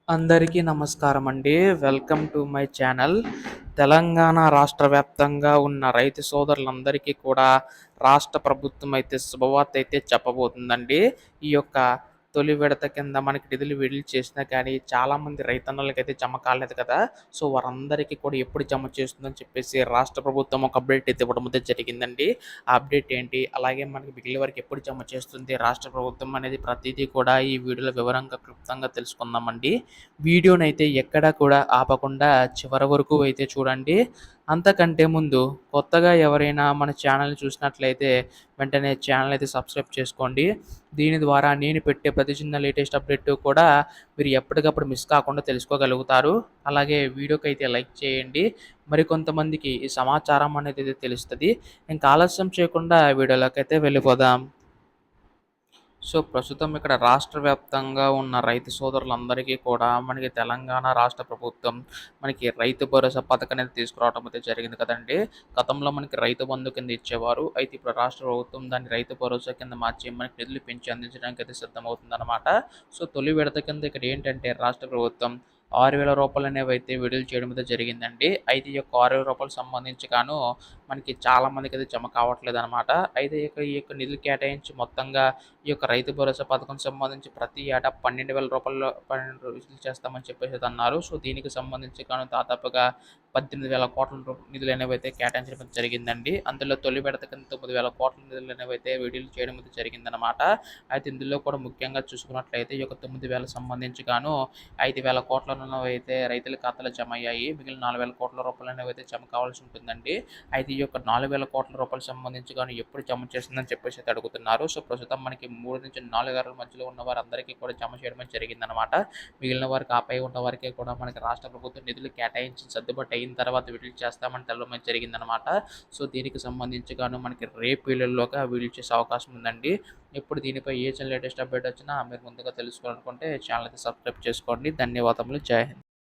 అందరికీ నమస్కారం అండి. Welcome to my channel. Telangana రాష్ట్ర వ్యాప్తంగా ఉన్న రైతు సోదరులందరికీ కూడా రాష్ట్ర ప్రభుత్వం అయితే శుభవార్త అయితే చెప్పబోతుందండి. ఈ యొక్క తొలి విడత కింద మనకి నిధులు విడుదల చేసినా కానీ చాలామంది రైతన్నలకైతే జమ కాలేదు కదా! సో, వారందరికీ కూడా ఎప్పుడు జమ చేస్తుందని చెప్పేసి రాష్ట్ర ప్రభుత్వం ఒక అప్డేట్ అయితే ఇవ్వడం అయితే జరిగిందండి. ఆ అప్డేట్ ఏంటి? అలాగే మనకి మిగిలిన వరకు ఎప్పుడు జమ చేస్తుంది రాష్ట్ర ప్రభుత్వం అనేది ప్రతీదీ కూడా ఈ వీడియోలో వివరంగా, క్లుప్తంగా తెలుసుకుందామండి. వీడియోనైతే ఎక్కడా కూడా ఆపకుండా చివరి వరకు అయితే చూడండి. అంతకంటే ముందు కొత్తగా ఎవరైనా మన ఛానల్‌ని చూసినట్లయితే వెంటనే ఛానల్ అయితే సబ్స్క్రైబ్ చేసుకోండి. దీని ద్వారా నేను పెట్టే ప్రతి చిన్న లేటెస్ట్ అప్డేట్ కూడా మీరు ఎప్పటికప్పుడు మిస్ కాకుండా తెలుసుకోగలుగుతారు. అలాగే వీడియోకైతే లైక్ చేయండి. మరికొంతమందికి ఈ సమాచారం అనేది తెలుస్తది. ఇంకా ఆలస్యం చేయకుండా వీడియోలోకైతే వెళ్ళిపోదాం. సో, ప్రస్తుతం ఇక్కడ రాష్ట్ర వ్యాప్తంగా ఉన్న రైతు సోదరులందరికీ కూడా మనకి తెలంగాణ రాష్ట్ర ప్రభుత్వం మనకి రైతు భరోసా పథకం అనేది తీసుకురావడం అయితే జరిగింది కదండీ! గతంలో మనకి రైతు బంధు కింద ఇచ్చేవారు. అయితే ఇప్పుడు రాష్ట్ర ప్రభుత్వం దాన్ని రైతు భరోసా కింద మార్చి మనకి నిధులు పెంచి అందించడానికి అయితే సిద్ధమవుతుందనమాట. సో, తొలి విడత కింద ఇక్కడ ఏంటంటే రాష్ట్ర ప్రభుత్వం రూ. 6,000 అనేవైతే విడుదల చేయడం అయితే జరిగిందండి. అయితే ఈ యొక్క రూ. 6,000 సంబంధించి గాను మనకి చాలా మందికైతే జమ కావట్లేదనమాట. అయితే ఈ యొక్క నిధులు కేటాయించి మొత్తంగా ఈ యొక్క రైతు భరోసా పథకం సంబంధించి ప్రతి ఏటా రూ. 12,000 12 విడుదల చేస్తామని చెప్పేసి అన్నారు. సో, దీనికి సంబంధించి గాను దాదాపుగా 18,000 కోట్ల నిధులనేవైతే కేటాయించడం జరిగిందండి. అందులో తొలి విడత కింద 9,000 కోట్ల నిధులనేవైతే విడుదల చేయడం అయితే జరిగిందనమాట. అయితే ఇందులో కూడా ముఖ్యంగా చూసుకున్నట్లయితే ఈ యొక్క 9,000 సంబంధించి గాను 5,000 కోట్లనైతే రైతుల ఖాతాలో జమ అయ్యాయి. మిగిలిన 4,000 కోట్ల రూపాయలనేవైతే జమ కావాల్సి ఉంటుందండి. అయితే ఈ యొక్క 4,000 కోట్ల రూపాయలు సంబంధించి గాను ఎప్పుడు జమ చేస్తుందని చెప్పేసి అయితే అడుగుతున్నారు. సో, ప్రస్తుతం మనకి 3-4 నెలల మధ్యలో ఉన్న వారందరికీ కూడా జమ చేయడమే జరిగిందనమాట. మిగిలిన వారికి ఆపై ఉన్న వారికి కూడా మనకి రాష్ట్ర ప్రభుత్వం నిధులు కేటాయించి సర్దుబాటు అయిన తర్వాత విడుదల చేస్తామని తెలపడం జరిగిందనమాట. సో, దీనికి సంబంధించి గాను మనకి రేపు ఎల్లుండిలోగా విడుదల చేసే అవకాశం ఉందండి. ఇప్పుడు దీనిపై ఏ చిన్న లేటెస్ట్ అప్డేట్ వచ్చినా మీరు ముందుగా తెలుసుకోవాలనుకుంటే ఛానల్ అయితే సబ్స్క్రైబ్ చేసుకోండి. ధన్యవాదములు. జై హింద్.